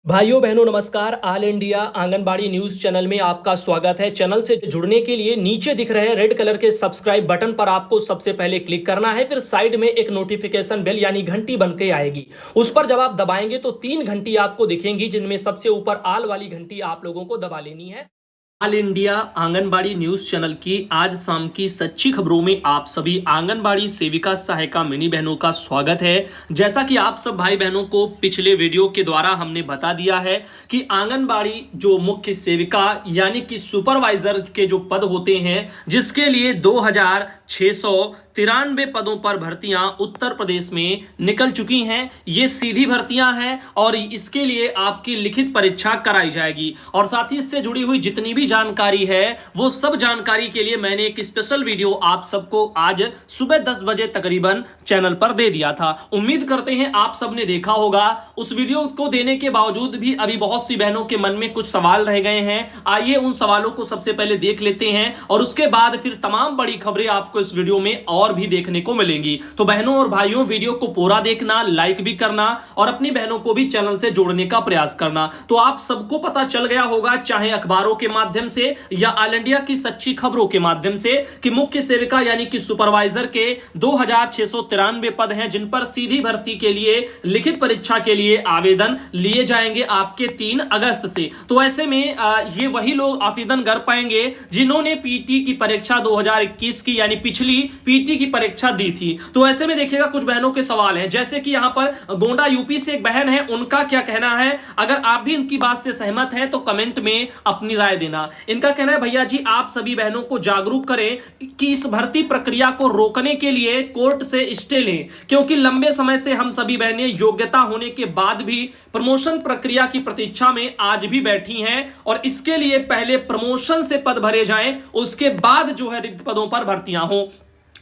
भाइयों बहनों नमस्कार। All India anganwadi news channel में आपका स्वागत है। चैनल से जुड़ने के लिए नीचे दिख रहे रेड कलर के सब्सक्राइब बटन पर आपको सबसे पहले क्लिक करना है। फिर साइड में एक नोटिफिकेशन बेल यानी घंटी बन के आएगी, उस पर जब आप दबाएंगे तो 3 घंटी आपको दिखेंगी, जिनमें सबसे ऊपर ऑल वाली घंटी आप लोगों को दबा लेनी है। All India anganwadi news channel की आज शाम की सच्ची खबरों में आप सभी आंगनबाड़ी सेविका सहायिका मिनी बहनों का स्वागत है। जैसा कि आप सब भाई बहनों को पिछले वीडियो के द्वारा हमने बता दिया है कि आंगनबाड़ी जो मुख्य सेविका यानी कि सुपरवाइजर के जो पद होते हैं, जिसके लिए 2693 पदों पर भर्तियां उत्तर प्रदेश में निकल चुकी हैं। ये सीधी भर्तियां हैं और इसके लिए आपकी लिखित परीक्षा कराई जाएगी। और साथ ही इससे जुड़ी हुई जितनी भी जानकारी है वो सब जानकारी के लिए मैंने एक स्पेशल वीडियो आप सबको आज सुबह 10 बजे तकरीबन चैनल पर दे दिया था। उम्मीद करते हैं आप सबने देखा होगा। उस वीडियो को देने के बावजूद भी अभी बहुत सी बहनों के मन में कुछ सवाल रह गए हैं। आइए उन सवालों को सबसे पहले देख लेते हैं और उसके बाद फिर तमाम बड़ी खबरें आपको इस वीडियो में और भी देखने को मिलेंगी। तो बहनों और भाइयों, वीडियो को पूरा देखना, लाइक भी करना और अपनी बहनों को भी चैनल से जोड़ने का प्रयास करना। तो आप सबको पता चल गया होगा, चाहे अखबारों के माध्यम से या ऑल इंडिया की सच्ची खबरों के माध्यम से, कि मुख्य सेविका यानी कि सुपरवाइजर के 2693 पद हैं, जिन पर सीधी भर्ती के लिए लिखित परीक्षा के लिए आवेदन लिए जाएंगे आपके 3 अगस्त से। तो ऐसे में ये वही लोग आवेदन कर पाएंगे जिन्होंने पीटी की परीक्षा 2021 की यानी पिछली पीटी की परीक्षा दी थी। तो ऐसे में देखिएगा कुछ बहनों के सवाल हैं, जैसे कि यहां पर गोंडा यूपी से एक बहन है, उनका क्या कहना है। अगर आप भी इनकी बात से सहमत हैं तो कमेंट में अपनी राय देना। इनका कहना है, भैया जी आप सभी बहनों को जागरूक करें कि इस भर्ती प्रक्रिया को रोकने के लिए कोर्ट से स्टे लें, क्योंकि लंबे समय से हम सभी बहनें योग्यता होने के बाद भी प्रमोशन प्रक्रिया की प्रतीक्षा में आज भी बैठी हैं और इसके लिए पहले प्रमोशन से पद भरे जाएं, उसके बाद जो है रिक्त पदों पर भर्तियां हो।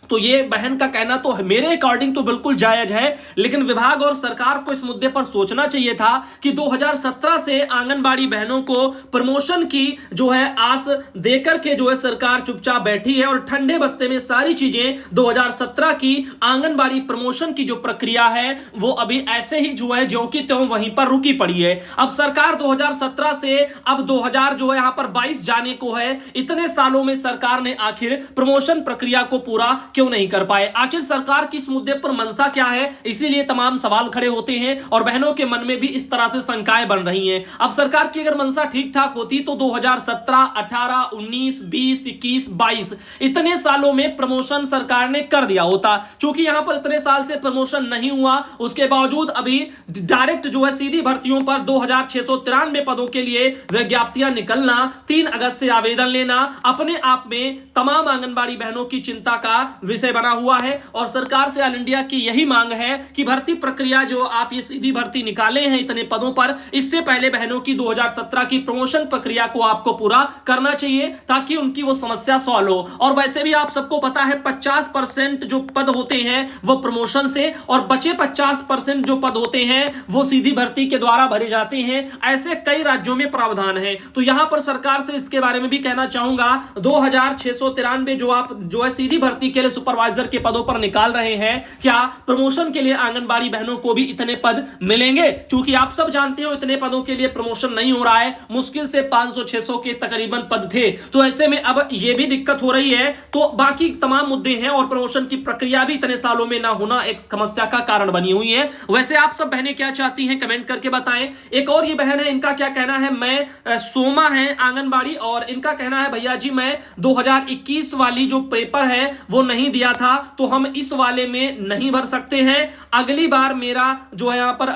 तो ये बहन का कहना तो मेरे अकॉर्डिंग तो बिल्कुल जायज है, लेकिन विभाग और सरकार को इस मुद्दे पर सोचना चाहिए था कि 2017 से आंगनबाड़ी बहनों को प्रमोशन की जो है आस देकर के जो है सरकार चुपचाप बैठी है और ठंडे बस्ते में सारी चीजें 2017 की आंगनबाड़ी प्रमोशन की जो प्रक्रिया है वो अभी ऐसे ही जो है ज्यों की त्यों वहीं पर रुकी पड़ी है। अब सरकार 2017 से अब 2000 जो है यहां पर 22 जाने को है, इतने सालों में सरकार ने आखिर प्रमोशन प्रक्रिया को पूरा क्यों नहीं कर पाए। आखिर सरकार की इस मुद्दे पर मंशा क्या है, इसीलिए तमाम सवाल खड़े होते हैं और बहनों के मन में भी इस तरह से शंकाएं बन रही हैं। अब सरकार की अगर मंशा ठीक ठाक होती तो 2017, 18, 19, 20, 21, 22 इतने सालों में प्रमोशन सरकार ने कर दिया होता। चूंकि यहां पर इतने साल से प्रमोशन नहीं हुआ, उसके बावजूद अभी डायरेक्ट जो है सीधी भर्तियों पर 2693 पदों के लिए विज्ञप्तियां निकलना, 3 अगस्त से आवेदन लेना अपने आप में तमाम आंगनबाड़ी बहनों की चिंता का विषय बना हुआ है। और सरकार से ऑल इंडिया की यही मांग है कि भर्ती प्रक्रिया जो आप ये सीधी भर्ती निकाले हैं इतने पदों पर, इससे पहले बहनों की 2017 की प्रमोशन प्रक्रिया को आपको पूरा करना चाहिए ताकि उनकी वो समस्या सॉल्व हो। और वैसे भी आप सबको पता है 50% जो पद होते हैं वो प्रमोशन से और बचे 50% जो पद होते हैं वो सीधी भर्ती के द्वारा भरे जाते हैं। ऐसे कई राज्यों में प्रावधान है। तो यहां पर सरकार से इसके बारे में भी कहना चाहूंगा, 2693 जो आप जो है सीधी भर्ती के लिए सुपरवाइजर के पदों पर निकाल रहे हैं, क्या प्रमोशन के लिए आंगनबाड़ी बहनों को भी इतने पद मिलेंगे? क्योंकि आप सब जानते हो इतने पदों के लिए प्रमोशन नहीं हो रहा है, मुश्किल से 500-600 के तकरीबन पद थे। तो ऐसे में अब यह भी दिक्कत हो रही है। तो बाकी तमाम मुद्दे हैं और प्रमोशन की प्रक्रिया भी इतने सालों में ना होना एक समस्या का कारण बनी हुई है। वैसे आप सब बहनें क्या चाहती हैं कमेंट करके बताएं। एक और ये बहन है, इनका क्या कहना है, मैं सोमा है आंगनबाड़ी, और इनका कहना है, भैया जी मैं 2021 वाली जो पेपर है वो नहीं दिया था, तो हम इस वाले में नहीं भर सकते हैं। अगली बार मेरा जो है यहां पर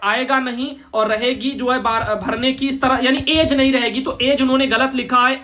आएगा नहीं और रहेगी जो है भरने की इस तरह, यानी एज नहीं रहेगी। तो एज उन्होंने गलत लिखा है,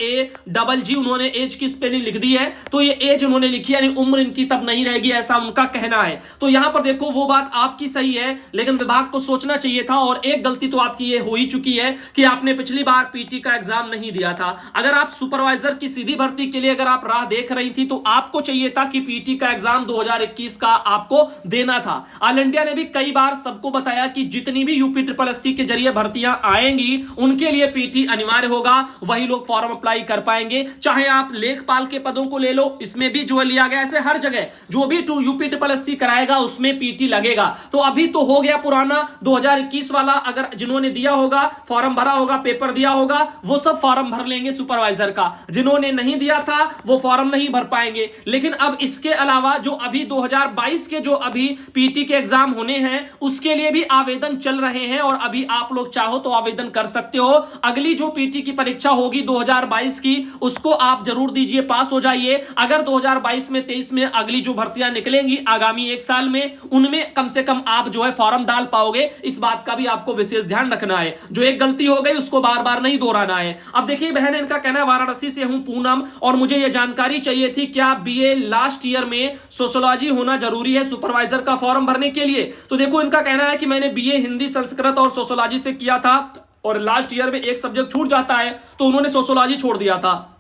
AGG उन्होंने एज की स्पेलिंग लिख दी है, तो ये एज उन्होंने लिखी है, यानी उम्र इनकी तब नहीं रहेगी, ऐसा उनका कहना है। तो यहां पर देखो वो बात आपकी सही है, लेकिन विभाग को सोचना चाहिए था। और एक गलती तो आपकी ये हो ही चुकी है कि आपने पिछली बार पीटी का एग्जाम नहीं दिया था। अगर आप सुपरवाइजर की सीधी भर्ती के लिए अगर आप राह देख रही थी तो आपको चाहिए ये था कि पीटी का एग्जाम 2021 का आपको देना था। ऑल इंडिया ने भी कई बार सबको बताया कि जितनी भी यूपी ट्रिपल एससी के जरिए भर्तियां आएंगी उनके लिए पीटी अनिवार्य होगा, वही लोग फॉर्म अप्लाई कर पाएंगे। चाहे आप लेखपाल के पदों को ले लो, इसमें भी जो लिया गया, ऐसे हर जगह जो भी यूपी ट्रिपल एससी कराएगा उसमें पीटी लगेगा। तो अभी तो हो गया पुराना 2021 वाला, अगर जिन्होंने दिया होगा फॉर्म भरा होगा, पेपर दिया होगा, वो सब फॉर्म भर लेंगे सुपरवाइजर का। जिन्होंने नहीं दिया था वो फॉर्म नहीं भर पाएंगे। लेकिन अब इसके अलावा जो अभी 2022 के जो अभी पीटी के एग्जाम होने हैं उसके लिए भी आवेदन चल रहे हैं, और अभी आप लोग चाहो तो आवेदन कर सकते हो। अगली जो पीटी की परीक्षा होगी 2022 की, उसको आप जरूर दीजिए, पास हो जाइए। अगर 2022 में 23 में अगली जो भर्तियां निकलेंगी आगामी एक साल में, उनमें कम से कम आप जो है फॉर्म डाल पाओगे। इस बात का भी आपको विशेष ध्यान रखना है। जो एक गलती हो गई उसको बार बार नहीं दोहराना है। अब देखिए बहन, इनका कहना है वाराणसी से हूं पूनम, और मुझे यह जानकारी चाहिए थी क्या बीए लास्ट ईयर में सोशियोलॉजी होना जरूरी है सुपरवाइजर का फॉर्म भरने के लिए। तो देखो इनका कहना है कि मैंने बीए हिंदी, संस्कृत और सोशियोलॉजी से किया था, और लास्ट ईयर में एक सब्जेक्ट छूट जाता है तो उन्होंने सोशियोलॉजी छोड़ दिया था।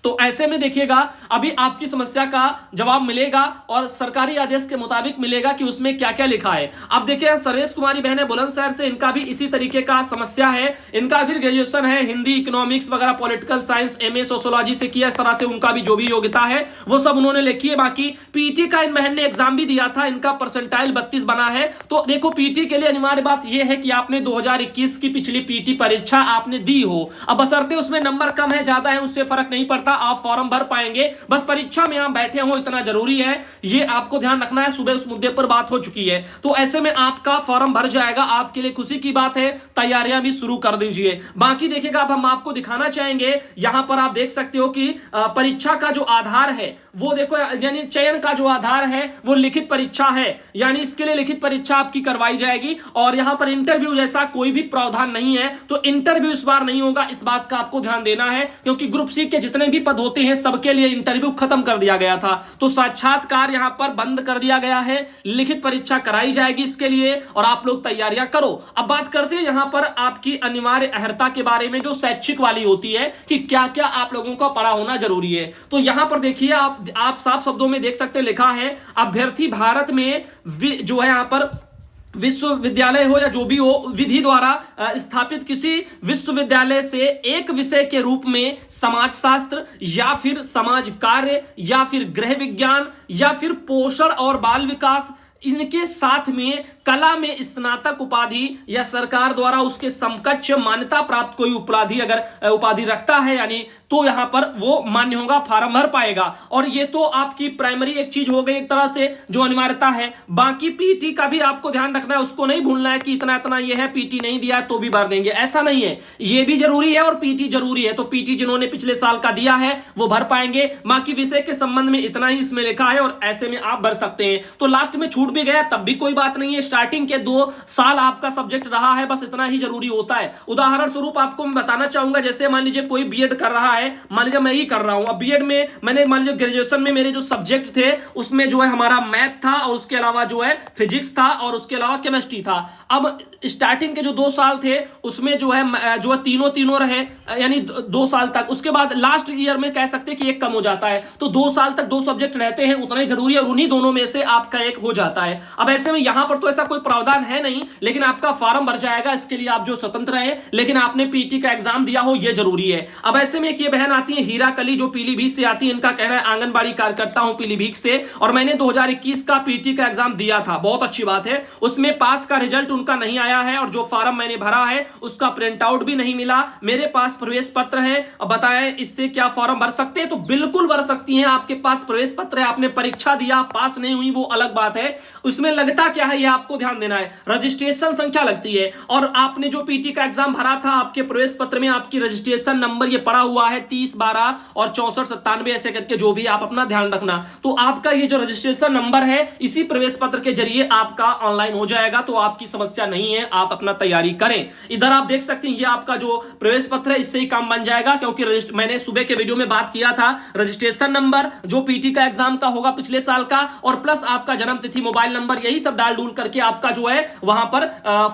तो ऐसे में देखिएगा अभी आपकी समस्या का जवाब मिलेगा, और सरकारी आदेश के मुताबिक मिलेगा कि उसमें क्या क्या लिखा है। अब देखिए सर्वेश कुमारी बहन है बुलंदशहर से, इनका भी इसी तरीके का समस्या है। इनका भी ग्रेजुएशन है हिंदी, इकोनॉमिक्स वगैरह, पॉलिटिकल साइंस, एमए सोशियोलॉजी से किया। इस तरह से उनका भी जो भी योग्यता है वो सब उन्होंने लिखी है। बाकी पीटी का इन बहन ने एग्जाम भी दिया था, इनका परसेंटाइल 32 बना है। तो देखो पीटी के लिए अनिवार्य बात यह है कि आपने 2021 की पिछली पीटी परीक्षा आपने दी हो। अब बशर्ते उसमें नंबर कम है ज्यादा है उससे फर्क नहीं पड़ता, आप फॉर्म भर पाएंगे। बस परीक्षा में आप बैठे हो इतना जरूरी है, ये आपको ध्यान रखना है। सुबह उस मुद्दे पर बात हो चुकी है, तो ऐसे में आपका फॉर्म भर जाएगा, आपके लिए खुशी की बात है। तैयारियां भी शुरू कर दीजिए। बाकी देखिएगा अब हम आपको दिखाना चाहेंगे, यहां पर आप देख सकते हो कि परीक्षा का जो आधार है वो देखो, यानी चयन का जो आधार है वो लिखित परीक्षा है, यानी इसके लिए लिखित परीक्षा आपकी करवाई जाएगी। और यहां पर इंटरव्यू जैसा कोई भी प्रावधान नहीं है, तो इंटरव्यू इस बार नहीं होगा, इस बात का आपको ध्यान देना है। क्योंकि ग्रुप सी के जितने भी पद होते हैं सबके लिए इंटरव्यू खत्म कर दिया गया था, तो साक्षात्कार यहां पर बंद कर दिया गया है। लिखित परीक्षा कराई जाएगी इसके लिए, और आप लोग तैयारियां करो। अब बात करते हैं यहां पर आपकी अनिवार्य अर्हता के बारे में, जो शैक्षिक वाली होती है कि क्या क्या आप लोगों का पढ़ा होना जरूरी है। तो यहां पर देखिए आप साफ शब्दों में देख सकते हैं, लिखा है अभ्यर्थी भारत में जो है यहां पर विश्वविद्यालय हो या जो भी हो, विधि द्वारा स्थापित किसी विश्वविद्यालय से एक विषय के रूप में समाजशास्त्र या फिर समाज कार्य या फिर गृह विज्ञान या फिर पोषण और बाल विकास, इनके साथ में कला में स्नातक उपाधि या सरकार द्वारा उसके समकक्ष मान्यता प्राप्त कोई उपाधि अगर उपाधि रखता है, यानी तो यहां पर वो मान्य होगा, फॉर्म भर पाएगा। और ये तो आपकी प्राइमरी एक चीज हो गई एक तरह से जो अनिवार्यता है। बाकी पीटी का भी आपको ध्यान रखना है, उसको नहीं भूलना है कि इतना इतना ये है, पीटी नहीं दिया तो भी भर देंगे, ऐसा नहीं है। ये भी जरूरी है और पीटी जरूरी है। तो पीटी जिन्होंने पिछले साल का दिया है वो भर पाएंगे। बाकी विषय के संबंध में इतना ही इसमें लिखा है, और ऐसे में आप भर सकते हैं। तो लास्ट में छूट भी गया तब भी कोई बात नहीं है, स्टार्टिंग के 2 साल आपका सब्जेक्ट रहा है, बस इतना ही जरूरी होता है। उदाहरण स्वरूप आपको मैं बताना चाहूंगा, जैसे मान लीजिए कोई बीएड कर रहा है, मान लीजिए मैं ही कर रहा हूं। अब बीएड में मैंने मान लीजिए ग्रेजुएशन में मेरे जो सब्जेक्ट थे उसमें जो है हमारा मैथ था, और उसके अलावा जो है फिजिक्स था, और उसके अलावा केमिस्ट्री था। अब स्टार्टिंग के जो 2 साल थे उसमें जो है तीनों रहे, यानी 2 साल तक। उसके बाद लास्ट ईयर में कह सकते हैं कि एक कम हो जाता है, तो 2 साल तक 2 सब्जेक्ट रहते हैं, उतना ही जरूरी है, और उन्हीं दोनों में से आपका एक हो जाता है। अब ऐसे में यहां पर तो ऐसा कोई प्रावधान है नहीं, लेकिन आपका फॉर्म भर जाएगा, इसके लिए आप जो स्वतंत्र हैं, लेकिन आपने पीटी का एग्जाम दिया हो यह जरूरी है। अब ऐसे में एक ये बहन आती है हीरा कली, जो पीलीभीत से आती है। इनका कहना है आंगनबाड़ी कार्यकर्ता हूं पीलीभीत से, और मैंने 2021 का पीटी का एग्जाम दिया था। बहुत अच्छी बात है, उसमें पास का रिजल्ट उनका नहीं आया है, और जो फॉर्म मैंने भरा है उसका प्रिंट आउट भी नहीं मिला। मेरे पास प्रवेश पत्र है। अब बताएं इससे क्या फॉर्म भर सकते हैं? तो बिल्कुल भर सकती हैं। आपके पास प्रवेश पत्र है, आपने परीक्षा दिया, पास नहीं हुई वो अलग बात है। उसमें लगता क्या है ये आपको ध्यान देना है, रजिस्ट्रेशन संख्या लगती है। और आपने जो पीटी का एग्जाम भरा था, आपके प्रवेश पत्र में आपकी रजिस्ट्रेशन नंबर ये पड़ा हुआ है 30 12 और 64 97 ऐसे करके, जो भी आप अपना ध्यान रखना। तो आपका ये जो रजिस्ट्रेशन नंबर है इसी प्रवेश पत्र के जरिए आपका ऑनलाइन हो जाएगा, तो आपकी समस्या नहीं है, आप अपना तैयारी करें। इधर आप देख सकते हैं ये आपका जो प्रवेश पत्र है इससे ही काम बन जाएगा, क्योंकि मैंने सुबह के वीडियो में बात किया था, रजिस्ट्रेशन नंबर जो पीटी का एग्जाम का होगा पिछले साल का, और प्लस आपका जन्म तिथि, मोबाइल नंबर, यही सब डाल डूल करके करके आपका जो है वहां पर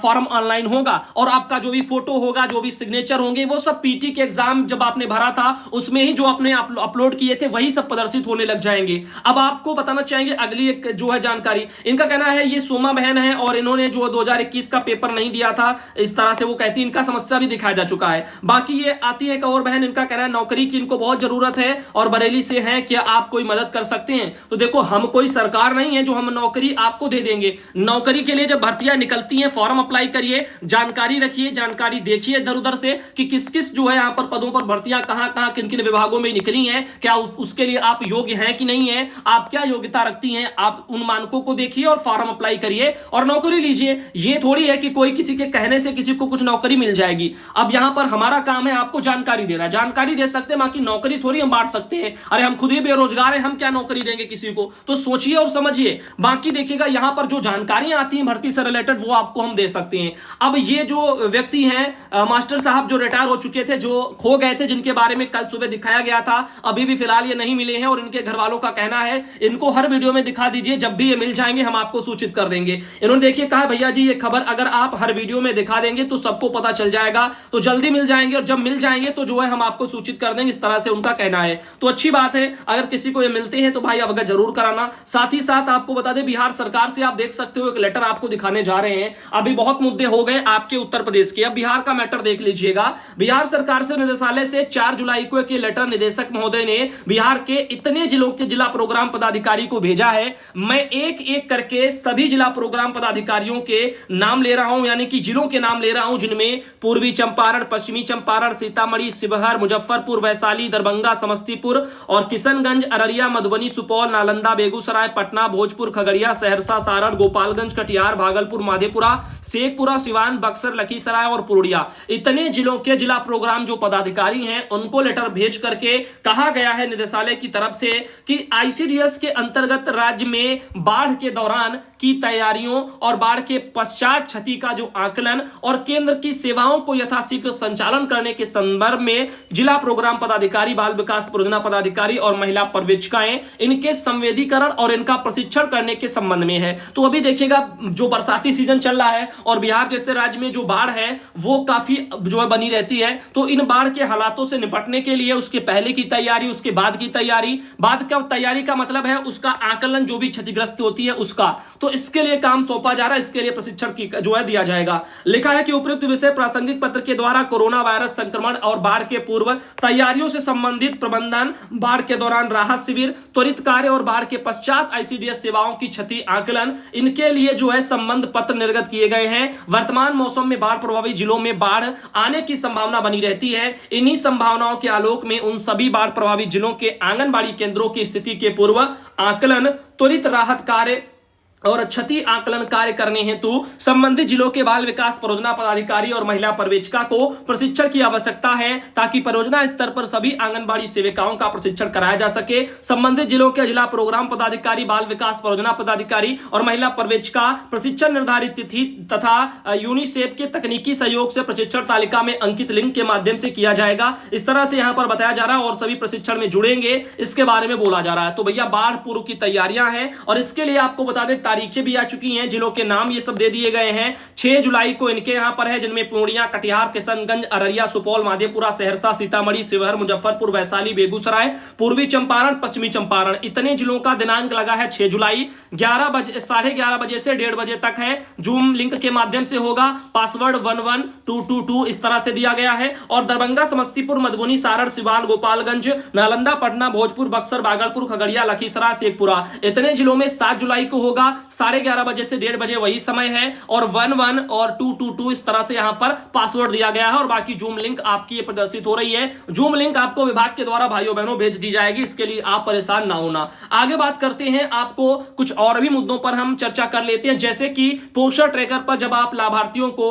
फॉर्म ऑनलाइन होगा और आपका जो भी फोटो होगा, जो भी सिग्नेचर होंगे, वो सब पीटी के एग्जाम जब आपने भरा था उसमें ही जो आपने अपलोड किए थे वही सब प्रदर्शित होने लग जाएंगे। अब आपको बताना चाहेंगे अगली एक जो है जानकारी, इनका कहना है ये सोमा बहन है और इन्होंने जो 2021 का पेपर नहीं दिया था, इस तरह से वो कहती है, इनका समस्या भी दिखाया जा चुका है। बाकी ये आती है एक और बहन, इनका कहना है नौकरी की इनको बहुत जरूरत है और बरेली से है, क्या आप कोई मदद कर सकते हैं? तो देखो, हम कोई सरकार नहीं है जो हम नौकरी आपको दे देंगे। नौकरी के लिए जब भर्तियां निकलती हैं, फॉर्म अप्लाई करिए, जानकारी रखिए, जानकारी देखिए इधर उधर से कि किस किस जो है यहां पर पदों पर भर्तियां कहां कहां किन किन विभागों में निकली हैं, क्या उसके लिए आप योग्य हैं कि नहीं है, आप क्या योग्यता रखती हैं, आप उन मानकों को देखिए और फॉर्म अप्लाई करिए और नौकरी लीजिए। ये थोड़ी है कि कोई किसी के कहने से किसी को कुछ नौकरी मिल जाएगी। अब यहां पर हमारा काम है आपको जानकारी देना, जानकारी दे सकते हैं, बाकी नौकरी थोड़ी हम बांट सकते हैं। अरे हम खुद ही बेरोजगार हैं, हम क्या नौकरी देंगे किसी को? तो सोचिए और समझिए। बाकी देखिएगा यहां पर जो जानकारियां आती हैं भर्ती से रिलेटेड वो आपको हम दे सकते हैं। अब ये जो व्यक्ति हैं मास्टर साहब जो रिटायर हो चुके थे, जो खो गए थे, जिनके बारे में कल सुबह दिखाया गया था, अभी भी फिलहाल ये नहीं मिले हैं और इनके घर वालों का कहना है इनको हर वीडियो में दिखा दीजिए, जब भी ये मिल जाएंगे हम आपको सूचित कर देंगे। इन्होंने देखिए कहा भैया जी ये खबर अगर आप हर वीडियो में दिखा देंगे तो सबको पता चल जाएगा, तो जल्दी मिल जाएंगे और जब मिल जाएंगे तो जो है हम आपको सूचित कर देंगे, इस तरह से उनका कहना है। तो अच्छी बात है, अगर किसी को ये मिलते हैं तो भाई अवगत जरूर कराना। साथ ही साथ आपको बता दें बिहार सरकार से आप देख सकते हो एक लेटर आपको दिखाने जा रहे हैं। अभी बहुत मुद्दे हो गए आपके उत्तर प्रदेश के, अब बिहार का मैटर देख लीजिएगा। बिहार सरकार से निदेशालय से 4 जुलाई को एक लेटर निदेशक महोदय ने बिहार के इतने जिलों के जिला प्रोग्राम पदाधिकारी को भेजा है। मैं एक एक करके सभी जिला प्रोग्राम पदाधिकारियों के नाम ले रहा हूं, यानी कि जिलों के नाम ले रहा हूं, जिनमें पूर्वी चंपारण, पश्चिमी चंपारण, सीतामढ़ी, शिवहर, मुजफ्फरपुर, वैशाली, दरभंगा, समस्तीपुर और किशनगंज, अररिया, मधुबनी, सुपौल, नालंदा, बेगूसराय, पटना, भोजपुर, खगड़िया, सहरसा, सारण, गोपालगंज, कटिहार, भागलपुर, माधेपुरा, शेखपुरा, सिवान, बक्सर, लखीसराय और पूर्णिया, इतने जिलों के जिला प्रोग्राम जो पदाधिकारी हैं उनको लेटर भेज करके कहा गया है निदेशालय की तरफ से कि आईसीडीएस के अंतर्गत राज्य में बाढ़ के दौरान की तैयारियों और बाढ़ के पश्चात क्षति का जो आकलन और केंद्र की सेवाओं को यथाशीघ्र संचालन करने के संदर्भ में जिला प्रोग्राम पदाधिकारी, बाल विकास परियोजना पदाधिकारी और महिला पर्यवेक्षिकाएं इनके संवेदीकरण और इनका प्रशिक्षण करने के संबंध में है। तो अभी देखिएगा जो बरसाती सीजन चल रहा है और बिहार जैसे राज्य में जो बाढ़ है वो काफी जो है बनी रहती है, तो इन बाढ़ के हालातों से निपटने के लिए उसके पहले की तैयारी, उसके बाद की तैयारी, बाद का तैयारी का मतलब है उसका आकलन जो भी क्षतिग्रस्त होती है उसका, तो इसके लिए काम सौंपा जा रहा है, इसके लिए प्रशिक्षण की जो है दिया जाएगा। लिखा है कि उपयुक्त विषय प्रासंगिक पत्र के द्वारा कोरोना वायरस संक्रमण और बाढ़ के पूर्व तैयारियों से संबंधित प्रबंधन, बाढ़ के दौरान राहत शिविर, त्वरित कार्य और बाढ़ के पश्चात आईसीडीएस सेवाओं की क्षति आकलन, इनके लिए जो है संबंध पत्र निर्गत किए गए हैं। वर्तमान मौसम में बाढ़ प्रभावित जिलों में बाढ़ आने की संभावना बनी रहती है। इन्हीं संभावनाओं के आलोक में उन सभी बाढ़ प्रभावित जिलों के आंगनबाड़ी केंद्रों की स्थिति के पूर्व आकलन, त्वरित राहत कार्य और क्षति आकलन कार्य करने हेतु संबंधित जिलों के बाल विकास परियोजना पदाधिकारी और महिला पर्यवेक्षिका को प्रशिक्षण की आवश्यकता है, ताकि परियोजना स्तर पर सभी आंगनबाड़ी सेविकाओं का प्रशिक्षण कराया जा सके। संबंधित जिलों के जिला प्रोग्राम पदाधिकारी, बाल विकास परियोजना पदाधिकारी और महिला पर्यवेक्षिका प्रशिक्षण निर्धारित तिथि तथा यूनिसेफ के तकनीकी सहयोग से प्रशिक्षण तालिका में अंकित लिंक के माध्यम से किया जाएगा। इस तरह से यहाँ पर बताया जा रहा है और सभी प्रशिक्षण में जुड़ेंगे, इसके बारे में बोला जा रहा है। तो भैया बाढ़ पूर्व की तैयारियां हैं और इसके लिए आपको बता दें तारीखें भी आ चुकी हैं, जिलों के नाम ये सब दे दिए गए हैं। 6 जुलाई को इनके यहां पर है, जिनमें पूर्णिया, कटिहार, किशनगंज, अररिया, सुपौल, माधेपुरा, सहरसा, सीतामढ़ी, शिवहर, मुजफ्फरपुर, वैशाली, बेगूसराय, पूर्वी चंपारण, पश्चिमी चंपारण, इतने जिलों का दिनांक लगा है 6 जुलाई। 11:30 बजे से 1:30 बजे तक है। जूम लिंक के माध्यम से होगा। पासवर्ड 11222 इस तरह से दिया गया है। और दरभंगा, समस्तीपुर, मधुबनी, सारण, सिवान, गोपालगंज, नालंदा, पटना, भोजपुर, बक्सर, भागलपुर, खगड़िया, लखीसराय, शेखपुरा, इतने जिलों में 7 जुलाई को होगा। 11:30 बजे से 1:30 बजे वही समय है। और 11 और 222 इस तरह से यहां पर पासवर्ड दिया गया है। और बाकी जूम लिंक आपकी प्रदर्शित हो रही है। जूम लिंक आपको विभाग के द्वारा भाइयों बहनों भेज दी जाएगी, इसके लिए आप परेशान ना होना। आगे बात करते हैं, आपको कुछ और भी मुद्दों पर हम चर्चा कर लेते हैं, जैसे कि पोस्टर ट्रैकर पर जब आप लाभार्थियों को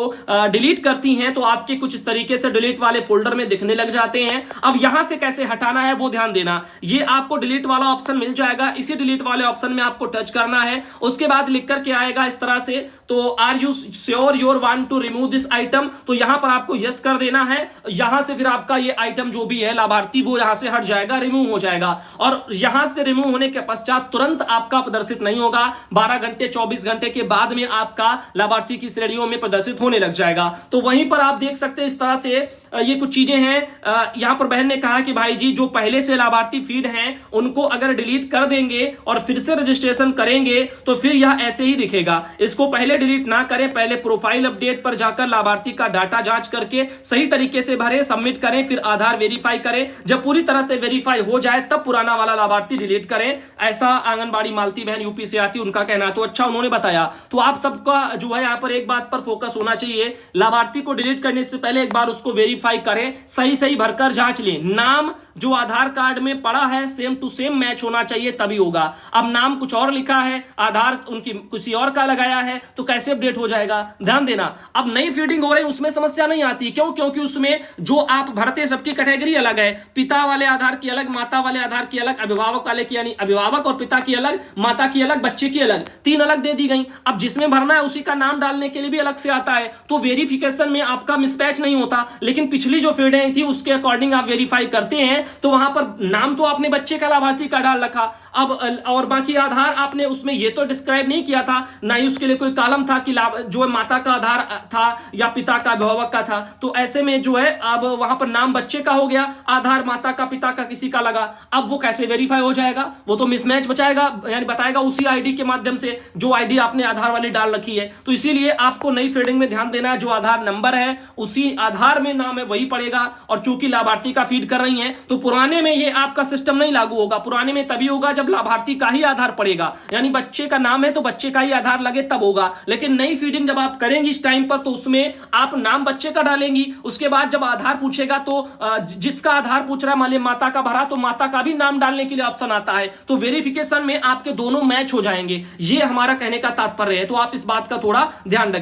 डिलीट करती हैं तो आपके कुछ इस तरीके से डिलीट वाले फोल्डर में दिखने लग जाते हैं। अब यहां से कैसे हटाना है वो ध्यान देना। ये आपको डिलीट वाला ऑप्शन मिल जाएगा, इसी डिलीट वाले ऑप्शन में आपको टच करना है। उसके बाद लिख करके आएगा इस तरह से तो are you sure your want to remove this item, तो यहां पर आपको यस कर देना है। यहां से फिर आपका ये आइटम जो भी है लाभार्थी वो यहां से हट जाएगा, रिमूव हो जाएगा। और यहां से रिमूव होने के पश्चात तुरंत आपका प्रदर्शित नहीं होगा, 12 घंटे 24 घंटे के बाद में आपका लाभार्थी की श्रेणियों में प्रदर्शित होने लग जाएगा। तो वहीं पर आप देख सकते हैं इस तरह से ये कुछ चीजें हैं। यहां पर बहन ने कहा कि भाई जी जो पहले से लाभार्थी फीड हैं उनको अगर डिलीट कर देंगे और फिर से रजिस्ट्रेशन करेंगे तो फिर यह ऐसे ही दिखेगा। इसको पहले डिलीट ना करें, पहले प्रोफाइल अपडेट पर जाकर लाभार्थी का डाटा जांच करके सही तरीके से भरें, सबमिट करें, फिर आधार वेरीफाई करें। जब पूरी तरह से वेरीफाई हो जाए तब पुराना वाला लाभार्थी डिलीट करें। ऐसा आंगनबाड़ी मालती बहन यूपी से आती उनका कहना है। तो अच्छा उन्होंने बताया। तो आप सबका जो है यहाँ पर एक बात पर फोकस होना चाहिए, लाभार्थी को डिलीट करने से पहले एक बार उसको वेरीफाई करें, सही सही भरकर जांच लें। नाम जो आधार कार्ड में पड़ा है सेम टू सेम मैच होना चाहिए तभी होगा। अब नाम कुछ और लिखा है, आधार उनकी किसी और का लगाया है, तो कैसे अपडेट हो जाएगा? ध्यान देना। अब नई फीडिंग हो रही है उसमें समस्या नहीं आती। क्यों? क्योंकि उसमें जो आप भरते सबकी कैटेगरी अलग है। पिता वाले आधार की अलग, माता वाले आधार की अलग, अभिभावक वाले की यानी अभिभावक और पिता की अलग, माता की अलग, बच्चे की अलग, 3 अलग दे दी गई। अब जिसमें भरना है उसी का नाम डालने के लिए भी अलग से आता है, तो वेरिफिकेशन में आपका मिसमैच नहीं होता। लेकिन पिछली जो फीडें थी उसके अकॉर्डिंग आप वेरीफाई करते हैं तो वहां पर नाम तो आपने बच्चे का लाभार्थी का डाल रखा, अब और बाकी आधार आपने उसमें ये तो डिस्क्राइब नहीं किया था, ना ही उसके लिए कोई कॉलम था कि जो माता का आधार था या पिता का अभिभावक का था। तो ऐसे में जो है अब वहां पर नाम बच्चे का हो गया, आधार माता का पिता का किसी का लगा। अब वो कैसे वेरीफाई हो जाएगा? वो तो मिसमैच बचाएगा, यानी बताएगा उसी आईडी के माध्यम से जो आईडी आपने आधार वाली डाल रखी है। तो इसीलिए आपको नई फीडिंग में ध्यान देना है, जो आधार नंबर है उसी आधार में नाम है वही पड़ेगा। और चूंकि लाभार्थी का फीड कर रही है तो पुराने में ये आपका सिस्टम नहीं लागू होगा। पुराने में तभी होगा जब लाभार्थी का ही आधार पड़ेगा, यानी बच्चे का नाम है तो बच्चे का ही आधार लगे तब होगा। लेकिन नई फीडिंग जब आप करेंगी इस टाइम पर तो उसमें आप नाम बच्चे का डालेंगी, उसके बाद जब आधार पूछेगा तो जिसका आधार पूछ रहा है मान लीजिए माता का भरा तो माता का भी नाम डालने के लिए ऑप्शन आता है। तो वेरिफिकेशन में आपके दोनों मैच हो जाएंगे। ये हमारा कहने का तात्पर्य है। तो आप इस बात का थोड़ा ध्यान रखें।